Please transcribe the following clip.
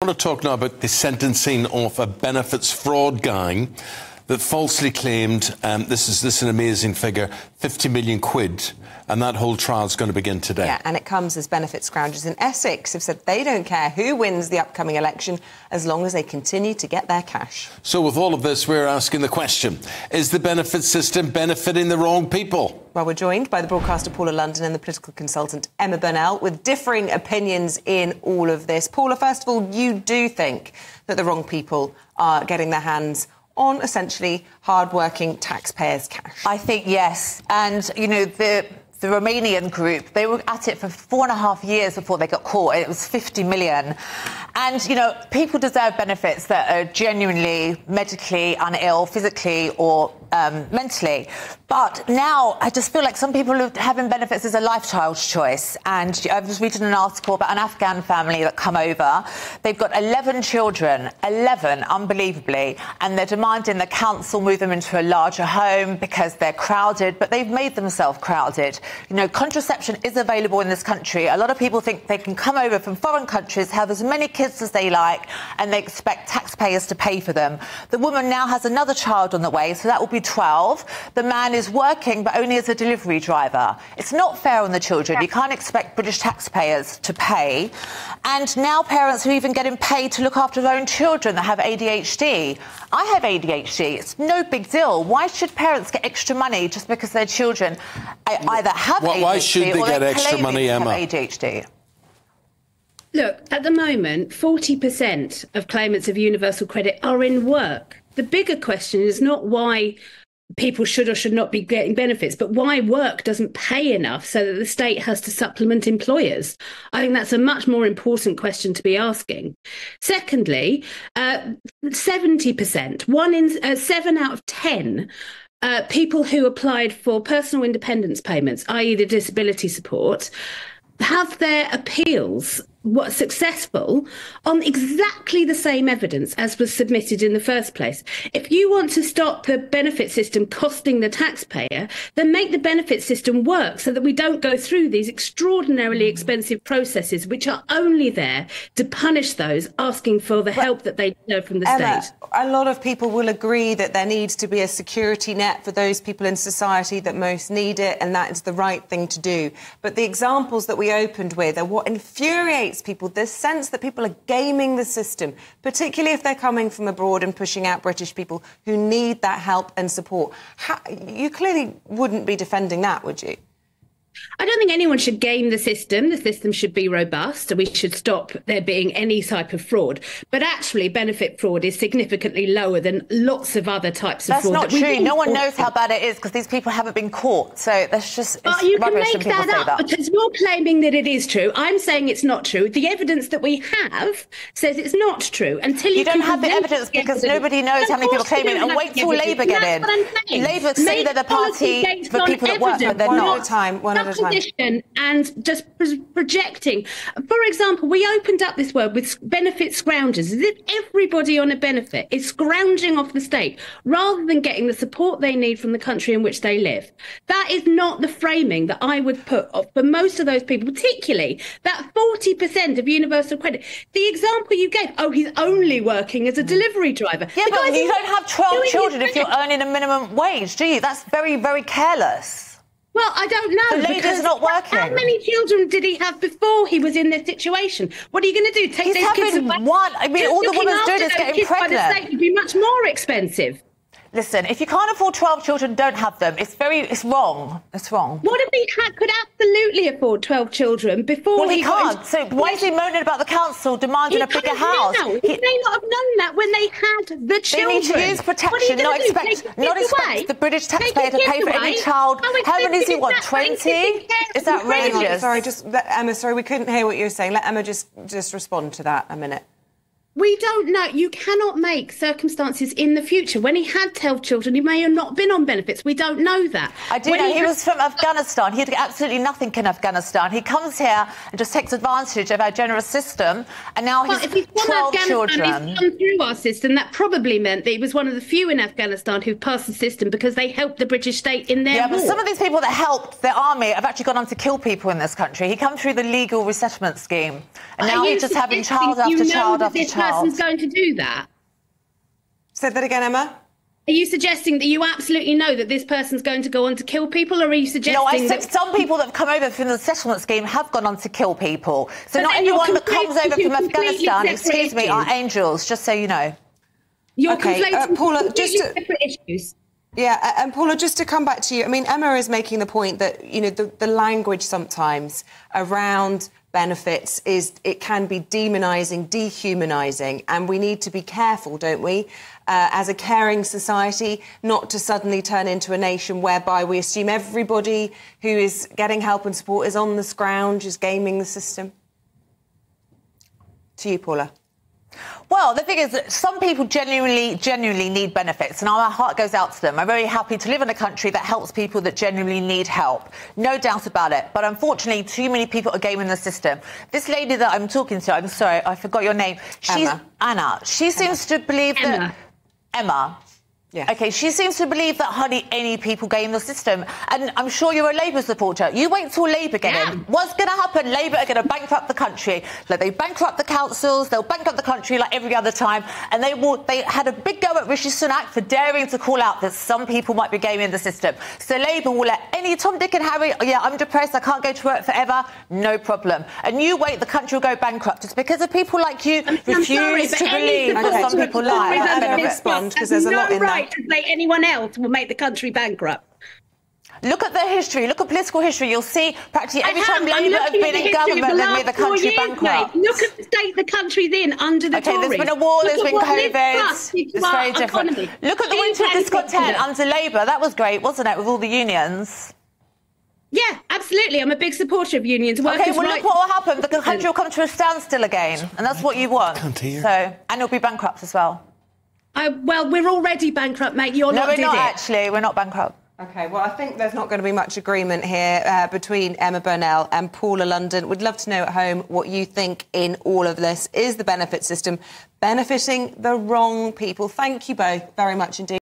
want to talk now about the sentencing of a benefits fraud gang that falsely claimed, this is an amazing figure, 50 million quid, and that whole trial is going to begin today. Yeah, and it comes as benefit scroungers in Essex have said they don't care who wins the upcoming election as long as they continue to get their cash. So with all of this, we're asking the question, is the benefit system benefiting the wrong people? Well, we're joined by the broadcaster Paula London and the political consultant Emma Burnell with differing opinions in all of this. Paula, first of all, you do think that the wrong people are getting their hands on essentially hard-working taxpayers' cash? I think yes. And, you know, the Romanian group, they were at it for 4.5 years before they got caught. It was 50 million. And, you know, people deserve benefits that are genuinely medically unill, physically or mentally. But now I just feel like some people are having benefits as a lifestyle choice. And I was reading an article about an Afghan family that come over. They've got 11 children, 11, unbelievably, and they're demanding the council move them into a larger home because they're crowded, but they've made themselves crowded. You know, contraception is available in this country. A lot of people think they can come over from foreign countries, have as many kids as they like, and they expect taxpayers to pay for them. The woman now has another child on the way, so that will be 12. The man is working, but only as a delivery driver. It's not fair on the children. You can't expect British taxpayers to pay. And now parents are even getting paid to look after their own children that have ADHD. I have ADHD. It's no big deal. Why should parents get extra money just because their children either have ADHD why should they get extra money, Emma? ADHD? Look, at the moment, 40% of claimants of universal credit are in work. The bigger question is not why people should or should not be getting benefits, but why work doesn't pay enough so that the state has to supplement employers. I think that's a much more important question to be asking. Secondly, 70%, 7 out of 10 people who applied for personal independence payments, i.e. the disability support, have their appeals successful on exactly the same evidence as was submitted in the first place. If you want to stop the benefit system costing the taxpayer, then make the benefit system work so that we don't go through these extraordinarily expensive processes which are only there to punish those asking for the help that they deserve from the Emma, state. A lot of people will agree that there needs to be a security net for those people in society that most need it, and that is the right thing to do. But the examples that we opened with are what infuriates people, this sense that people are gaming the system, particularly if they're coming from abroad and pushing out British people who need that help and support. You clearly wouldn't be defending that, would you? I don't think anyone should game the system. The system should be robust, and we should stop there being any type of fraud. But actually, benefit fraud is significantly lower than lots of other types of fraud. That's not true. No one knows how bad it is because these people haven't been caught. So that's just but you can rubbish make that up because you're claiming that it is true. I'm saying it's not true. The evidence that we have says it's not true. Until you don't have the evidence because nobody knows how many people came in. And wait till Labour get in. Labour say they're the party for people that work, but they're not. One at a time. And just projecting. For example, we opened up this word with benefit scroungers, as if everybody on a benefit is scrounging off the state rather than getting the support they need from the country in which they live. That is not the framing that I would put for most of those people, particularly that 40% of universal credit. The example you gave, he's only working as a delivery driver. Yeah, but you don't have 12 children if you're earning a minimum wage, do you? That's very, very careless. Well, I don't know. The lady's not working. How many children did he have before he was in this situation? What are you going to do? Take those kids away? One. I mean, all the woman's doing is getting pregnant. By the state would be much more expensive. Listen, if you can't afford 12 children, don't have them. It's wrong. It's wrong. What if he could absolutely afford 12 children before he can't? So why is he moaning about the council demanding a bigger house? He may not have known that when they had the children. They need to use protection, not expect the British taxpayer to pay for every child. How many does he want? 20? Is outrageous. Sorry, Emma, sorry, we couldn't hear what you were saying. Let Emma just respond to that a minute. We don't know. You cannot make circumstances in the future. When he had 12 children, he may have not been on benefits. We don't know that. I do know he was from Afghanistan. He had absolutely nothing in Afghanistan. He comes here and just takes advantage of our generous system, and now he's 12 children. He's come through our system. That probably meant that he was one of the few in Afghanistan who passed the system because they helped the British state in their war. But some of these people that helped the army have actually gone on to kill people in this country. He came through the legal resettlement scheme, and now he's just having child after child after child. Person's going to do that. Say that again, Emma. Are you suggesting that you absolutely know that this person's going to go on to kill people, or are you suggesting? No, I said some people that have come over from the settlement scheme have gone on to kill people. So not everyone that comes over from Afghanistan, excuse me, are angels. Just so you know. You're conflating Paula, separate issues. Yeah, and Paula, just to come back to you, I mean, Emma is making the point that, you know, the language sometimes around benefits it can be demonising, dehumanising, and we need to be careful, don't we, as a caring society, not to suddenly turn into a nation whereby we assume everybody who is getting help and support is on the scrounge, is gaming the system. To you, Paula. Well, the thing is that some people genuinely need benefits, and our heart goes out to them. I'm very happy to live in a country that helps people that genuinely need help. No doubt about it. But unfortunately, too many people are gaming the system. This lady that I'm talking to, I'm sorry, I forgot your name. She's Anna. She seems to believe that... Emma. Yeah. OK, she seems to believe that hardly any people game the system. And I'm sure you're a Labour supporter. You wait till Labour get in. What's going to happen? Labour are going to bankrupt the country. Like, they bankrupt the councils, they'll bankrupt the country like every other time. And they had a big go at Rishi Sunak for daring to call out that some people might be gaming the system. So Labour will let any Tom, Dick and Harry, oh, yeah, I'm depressed, I can't go to work forever, no problem. And you wait, the country will go bankrupt. It's because of people like you refuse to believe that some people lie. I'm going to respond because there's a lot in there. To say anyone else will make the country bankrupt. Look at the history, look at political history. You'll see practically every time Labour have been in government, they've made the country bankrupt. Look at the state the country's in under the Tories. There's been a war, there's been COVID. It's very different. Look at the winter of discontent under Labour. That was great, wasn't it, with all the unions? Yeah, absolutely. I'm a big supporter of unions. OK, well, look what will happen. The country will come to a standstill again, and that's what you want. And it'll be bankrupt as well. Well, we're already bankrupt, mate. No, we're not actually. We're not bankrupt. OK, well, I think there's not going to be much agreement here between Emma Burnell and Paula London. We'd love to know at home what you think in all of this. Is the benefit system benefiting the wrong people? Thank you both very much indeed.